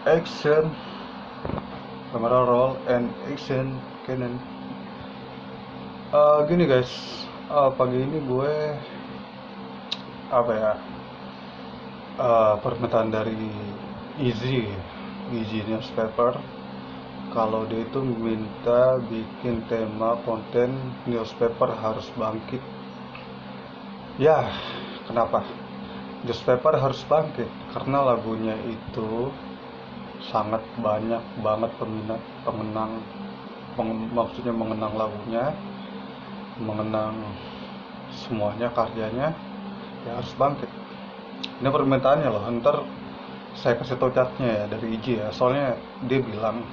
Action, camera roll and action, Canon. Gini guys, pagi ini gue apa ya, permintaan dari Easy Newspaper. Kalau dia itu minta bikin tema konten newspaper harus bangkit. Ya, kenapa? Newspaper harus bangkit karena lagunya itu sangat banyak banget peminat, maksudnya mengenang lagunya, mengenang semuanya karyanya, ya harus bangkit. Ini permintaannya loh, ntar saya kasih tau chatnya ya dari IG ya, soalnya dia bilang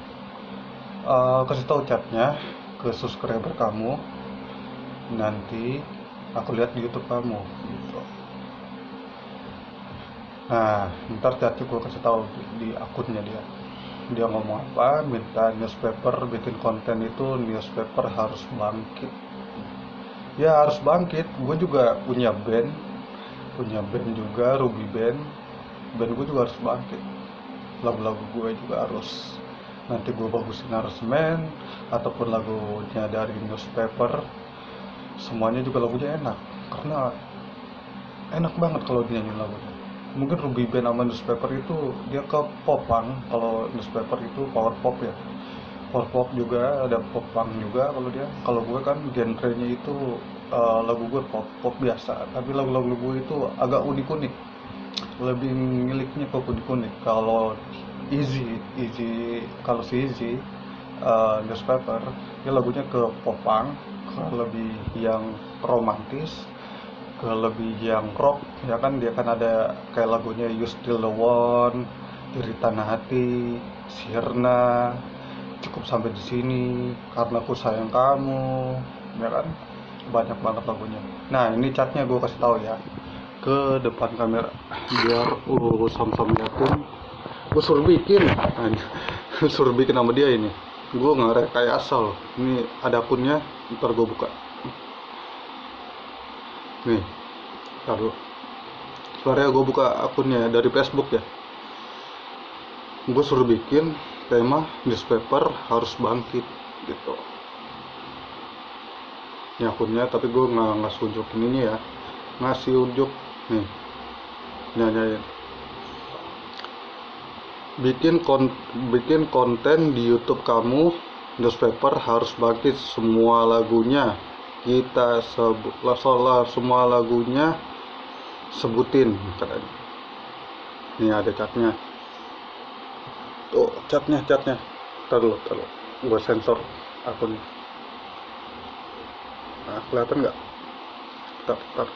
kasih tau chatnya ke subscriber kamu, nanti aku lihat di YouTube kamu gitu. Nah, ntar chatnya gue kasih tahu di akunnya dia ngomong apa, minta newspaper bikin konten itu newspaper harus bangkit. Ya harus bangkit. Gue juga punya band juga, Ruby Band gue juga harus bangkit. Lagu-lagu gue juga harus, nanti gue bagusin aransemen ataupun lagunya dari newspaper, semuanya juga lagunya enak, karena enak banget kalau dinyanyiin lagunya. Mungkin Ruby Band sama newspaper itu dia ke popang, kalau newspaper itu power pop ya, power pop juga ada popang juga. Kalau gue kan genrenya itu lagu gue pop biasa, tapi lagu-lagu gue itu agak unik-unik, lebih miliknya ke unik-unik. Kalau kalau si Easy newspaper, dia lagunya ke popang, ke lebih yang romantis, ke lebih yang rock ya kan. Dia kan ada kayak lagunya You Still the One, Diri Tanah Hati, Sirna, Cukup Sampai di Sini, Karena Ku Sayang Kamu, ya kan, banyak banget lagunya. Nah ini chatnya gue kasih tahu ya ke depan kamera biar sama-sama liatin. Gue suruh bikin sama dia ini. Gue nggak kayak asal. Ini ada akunnya, ntar gue buka. Nih, taruh. Suaranya gue buka akunnya dari Facebook ya. Gue suruh bikin tema newspaper harus bangkit gitu. Ini akunnya, tapi gue nggak unjukin ini ya. Ngasih unjuk nih. Nyanyain. Bikin konten di YouTube kamu, newspaper harus bangkit, semua lagunya kita sebut, semua lagunya sebutin katanya. Ini ada catnya tuh, catnya taruh gua sensor akunnya. Nah, kelihatan nggak? Tar.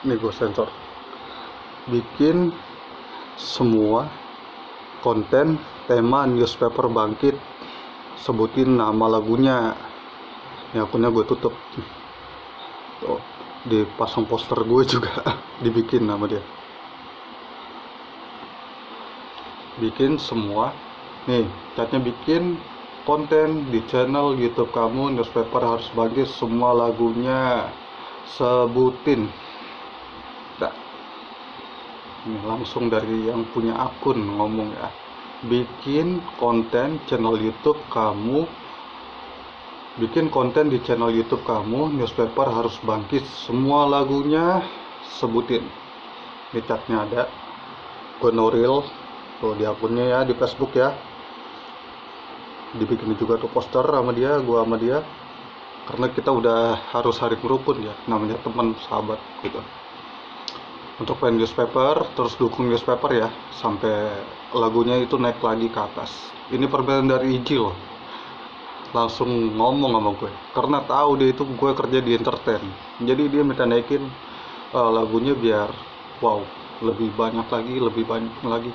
Ini gua sensor. Bikin semua konten tema newspaper bangkit, sebutin nama lagunya. Ya akunnya gue tutup tuh, dipasang poster gue juga dibikin nama dia. Bikin semua nih catnya, bikin konten di channel YouTube kamu, newspaper harus bangkit, semua lagunya sebutin. Nah, ini langsung dari yang punya akun ngomong ya. Bikin konten channel YouTube kamu, bikin konten di channel YouTube kamu, newspaper harus bangkit, semua lagunya sebutin. Ini chatnya ada, gue no-real tuh di akunnya ya, di Facebook ya. Dibikin juga tuh poster sama dia, gue sama dia, karena kita udah harus saling merukun ya, namanya teman sahabat gitu. Untuk fan newspaper, terus dukung newspaper ya, sampai lagunya itu naik lagi ke atas. Ini permintaan dari IG loh, langsung ngomong sama gue, karena tahu dia itu gue kerja di entertain, jadi dia minta naikin lagunya biar wow, lebih banyak lagi.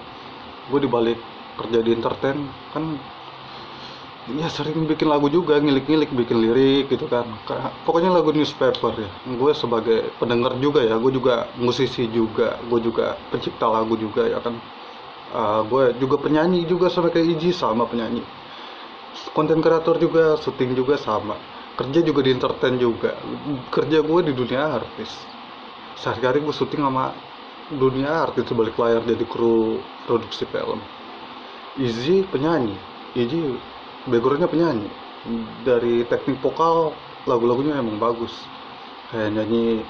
Gue dibalik kerja di entertain kan ya, sering bikin lagu juga, ngilik-ngilik bikin lirik gitu kan. Pokoknya lagu newspaper ya. Gue sebagai pendengar juga ya, gue juga musisi juga, gue juga pencipta lagu juga ya kan. Gue juga penyanyi juga, sama kayak Iji, sama penyanyi, konten kreator juga, syuting juga sama, kerja juga di entertain juga. Kerja gue di dunia artis, sehari-hari gue syuting sama dunia artis balik layar, jadi kru produksi film. Izzy penyanyi, Izzy backgroundnya penyanyi. Dari teknik vokal lagu-lagunya emang bagus. Kayak nyanyi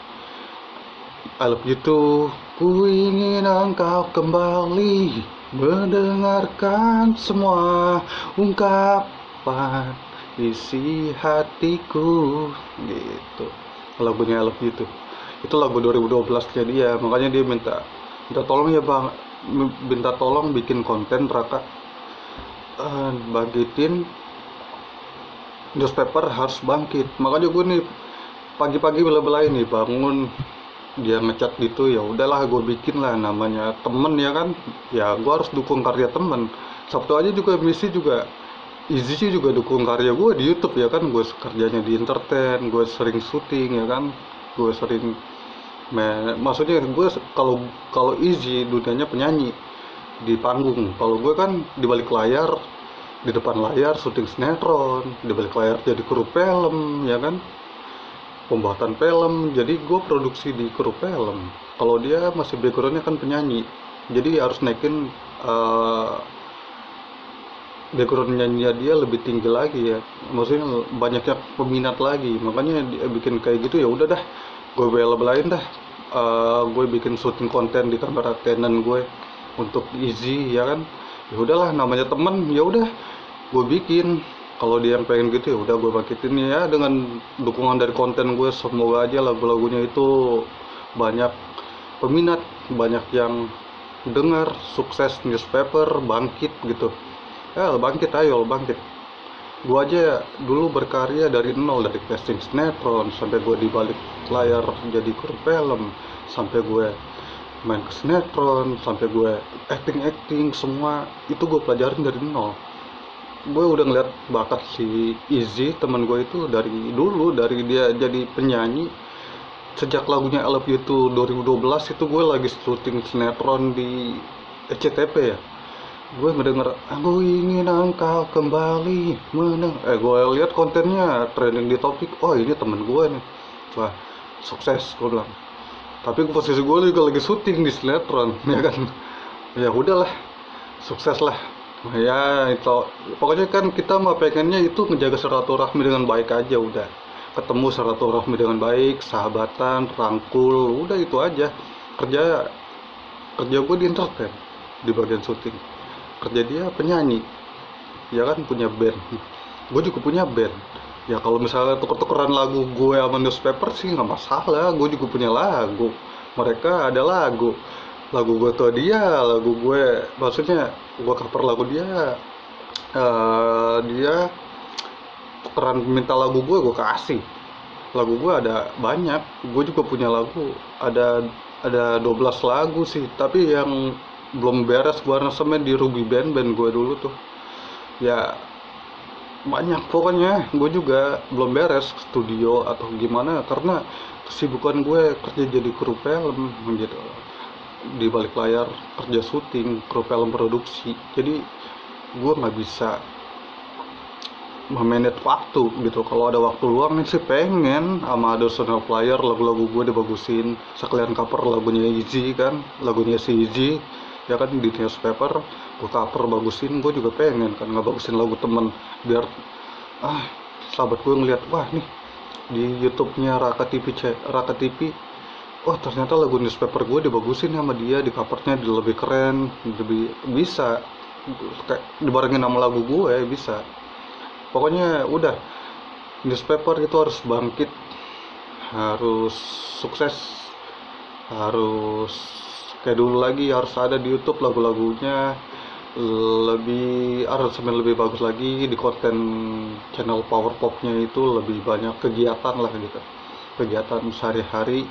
I love you too, ku ingin engkau kembali mendengarkan semua ungkapan isi hatiku gitu. Lagunya I love you too. Itu lagu 2012 nya dia, makanya dia minta tolong ya bang, minta tolong bikin konten Raka, bangkitin newspaper harus bangkit. Makanya gue nih pagi-pagi bela-belain nih bangun, dia ngecat gitu, ya udahlah gue bikin lah, namanya temen ya kan, ya gue harus dukung karya temen. Sabtu aja juga misi juga Izzy sih juga dukung karya gue di YouTube ya kan, gue kerjanya di entertain, gue sering syuting ya kan, gue sering maksudnya gue kalau kalau Izzy dunianya penyanyi di panggung, kalau gue kan di balik layar, di depan layar syuting sinetron, di balik layar jadi kru film ya kan, pembuatan film, jadi gue produksi di kru film. Kalau dia masih backgroundnya kan penyanyi, jadi harus naikin background nyanyinya dia lebih tinggi lagi ya, maksudnya banyaknya peminat lagi, makanya dia bikin kayak gitu. Ya udah dah, gue bela-belain dah, gue bikin syuting konten di kamera Canon gue untuk Izzy ya kan. Ya udahlah, namanya temen, ya udah gue bikin. Kalau dia yang pengen gitu ya udah gue bangkitin ya, dengan dukungan dari konten gue. Semoga aja lagu-lagunya itu banyak peminat, banyak yang dengar, sukses newspaper bangkit gitu ya. Bangkit, ayo bangkit. Gue aja dulu berkarya dari nol, dari casting sinetron sampai gue di balik layar jadi kru film, sampai gue main ke sinetron, sampai gue acting semua itu gue pelajarin dari nol. Gue udah ngeliat bakat si Izzy teman gue itu dari dulu, dari dia jadi penyanyi. Sejak lagunya I Love You itu 2012 itu gue lagi syuting sinetron di SCTV ya, gue mendengar aku ingin engkau kembali gue lihat kontennya trending di topik, oh ini temen gue nih, wah sukses gue bilang. Tapi posisi gue juga lagi syuting di sinetron ya kan, ya udahlah, sukses lah ya. Itu pokoknya kan kita mah pengennya itu menjaga silaturahmi dengan baik aja, udah ketemu silaturahmi dengan baik, sahabatan, rangkul, udah itu aja. Kerja gue di entertain, di bagian syuting. Kerja dia penyanyi ya kan, punya band, gue juga punya band ya. Kalau misalnya tuker-tukeran lagu gue sama newspaper sih nggak masalah, gue juga punya lagu, mereka ada lagu gue ke dia, lagu gue maksudnya gue cover lagu dia, dia tukeran minta lagu gue kasih. Lagu gue ada banyak, gue juga punya lagu, ada 12 lagu sih, tapi yang belum beres gue aransemen di Ruby Band gue dulu tuh ya. Banyak pokoknya, gue juga belum beres studio atau gimana karena kesibukan gue kerja jadi kru film gitu, di balik layar kerja syuting kru film produksi, jadi gue nggak bisa memanage waktu gitu. Kalau ada waktu luang sih pengen sama additional player lagu-lagu gue dibagusin, sekalian cover lagunya Izzy kan, lagunya si Izzy ya kan di newspaper gue cover bagusin. Gue juga pengen kan ngebagusin lagu temen, biar sahabat gue ngeliat, wah nih di YouTube-nya Raka TV, oh ternyata lagu newspaper gue dibagusin sama dia, di covernya lebih keren, lebih bisa kayak dibarengin sama lagu gue bisa. Pokoknya udah, newspaper itu harus bangkit, harus sukses, harus kayak dulu lagi, harus ada di YouTube lagu-lagunya, aransemen lebih bagus lagi, di konten channel Power Popnya itu lebih banyak kegiatan lah gitu, kegiatan sehari-hari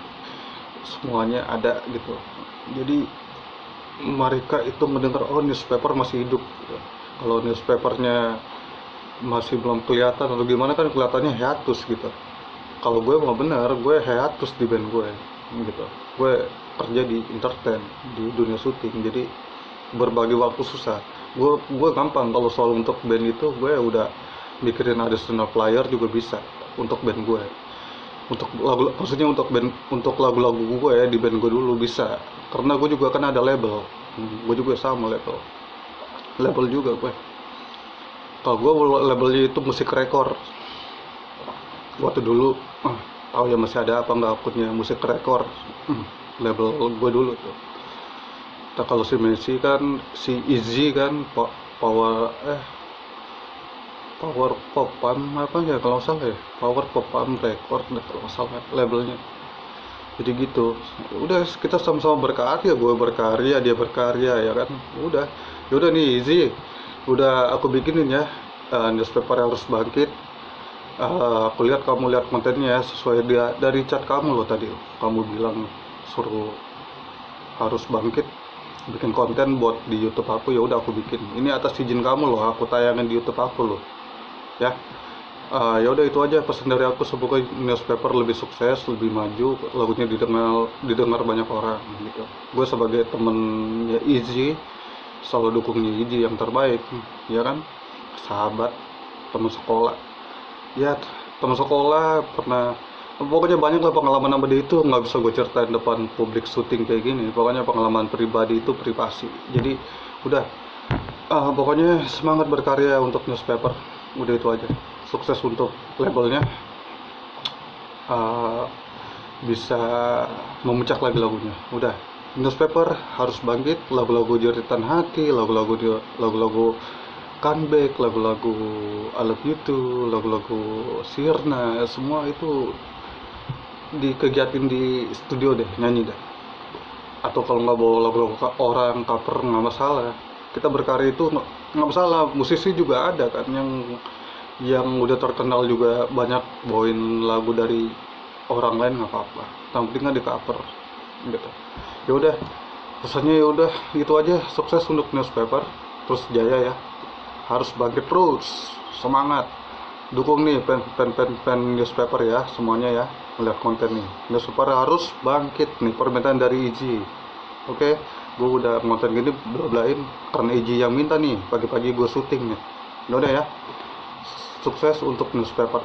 semuanya ada gitu. Jadi mereka itu mendengar, oh newspaper masih hidup gitu. Kalau newspapernya masih belum kelihatan atau gimana kan kelihatannya hiatus gitu. Kalau gue mau bener, gue hiatus di band gue gitu. Gue kerja di entertain, di dunia syuting, jadi berbagi waktu susah. Gue gampang kalau soal untuk band itu, gue udah mikirin additional player juga bisa untuk band gue. Untuk lagu, maksudnya untuk lagu-lagu gue ya di band gue dulu bisa, karena gue juga kan ada label, gue juga sama label. label juga gue. Kalau gue labelnya itu musik rekor. Waktu dulu tahu ya masih ada apa nggak akunnya musik rekor. Label gue dulu tuh. Nah, kalau si Messi kan, si Easy kan power power popam apa ya kalau nggak salah ya, power popam record kalau nggak salah labelnya. Jadi gitu, udah kita sama-sama berkarya, gue berkarya, dia berkarya ya kan. Udah nih Easy, udah aku bikinin ya, newspaper harus bangkit. Aku lihat kamu lihat kontennya ya, sesuai dia dari chat kamu loh tadi, kamu bilang suruh harus bangkit bikin konten buat di YouTube aku. Ya udah aku bikin, ini atas izin kamu loh, aku tayangin di YouTube aku loh ya. Ya udah itu aja pesan dari aku, semoga newspaper lebih sukses, lebih maju, lagunya didengar banyak orang gitu. Gue sebagai temennya Easy selalu dukungnya Easy yang terbaik ya kan, sahabat, teman sekolah ya, teman sekolah pernah, pokoknya banyak lah pengalaman sama dia itu, nggak bisa gue ceritain depan publik syuting kayak gini. Pokoknya pengalaman pribadi itu privasi. Jadi udah, pokoknya semangat berkarya untuk newspaper, udah itu aja. Sukses untuk labelnya, bisa memuncak lagi lagunya. Udah, newspaper harus bangkit, lagu-lagu jeritan hati, lagu-lagu comeback, lagu-lagu I Love You Too, lagu-lagu Sirna, semua itu dikegiatin di studio deh, nyanyi deh. Atau kalau nggak bawa lagu-lagu orang cover nggak masalah, kita berkarya itu nggak masalah. Musisi juga ada kan yang udah terkenal juga banyak bawain lagu dari orang lain, nggak apa-apa, yang penting nggak di cover gitu. Ya udah, pesannya ya udah itu aja. Sukses untuk newspaper, terus jaya ya, harus bangkit terus, semangat. Dukung nih fan newspaper ya semuanya ya, melihat konten nih newspaper harus bangkit nih, permintaan dari Iji. Oke, gue udah konten gini bela-belain karena Iji yang minta nih, pagi-pagi gue syuting nih. Ya udah ya, sukses untuk newspaper.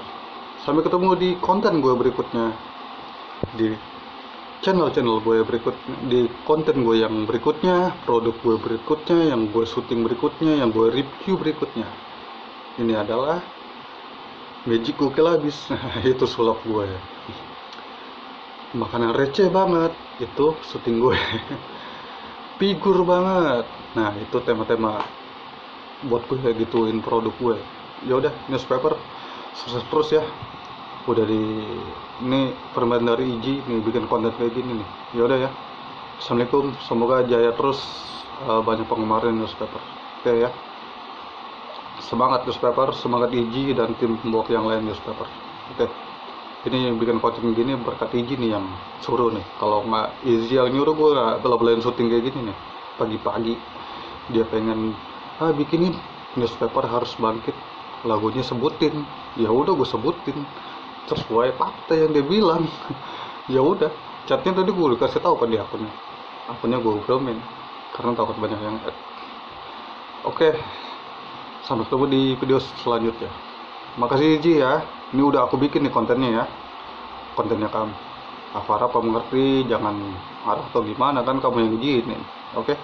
Sampai ketemu di konten gue berikutnya, di channel gue berikutnya, di konten gue yang berikutnya, produk gue berikutnya, yang gue syuting berikutnya, yang gue review berikutnya. Ini adalah Magic Gokil Abis. Itu sulap gue, makanan receh banget, itu syuting gue. Figur banget, nah itu tema-tema buat gue kayak gituin produk gue. Ya udah, newspaper sukses terus ya. Udah ini permen dari Iji nih, bikin konten kayak gini nih. Ya udah ya, assalamualaikum, semoga jaya terus, banyak penggemar newspaper. Oke ya, semangat newspaper, semangat Iji dan tim pembawa yang lain newspaper. Oke, ini bikin konten gini berkat Iji nih yang suruh nih. Kalau nggak Iji yang nyuruh, gue nggak bela-belain syuting kayak gini nih. Pagi-pagi dia pengen bikinin newspaper harus bangkit, lagunya sebutin. Ya udah gue sebutin, terus gue fakta yang dia bilang. Ya udah, chatnya tadi gue dikasih tahu kan di akunnya gue filmin karena takut banyak yang add. Oke, sampai ketemu di video selanjutnya. Makasih Ji ya, ini udah aku bikin nih kontennya ya, kontennya kamu. Apa mengerti, jangan marah atau gimana, kan kamu yang izinin. Oke.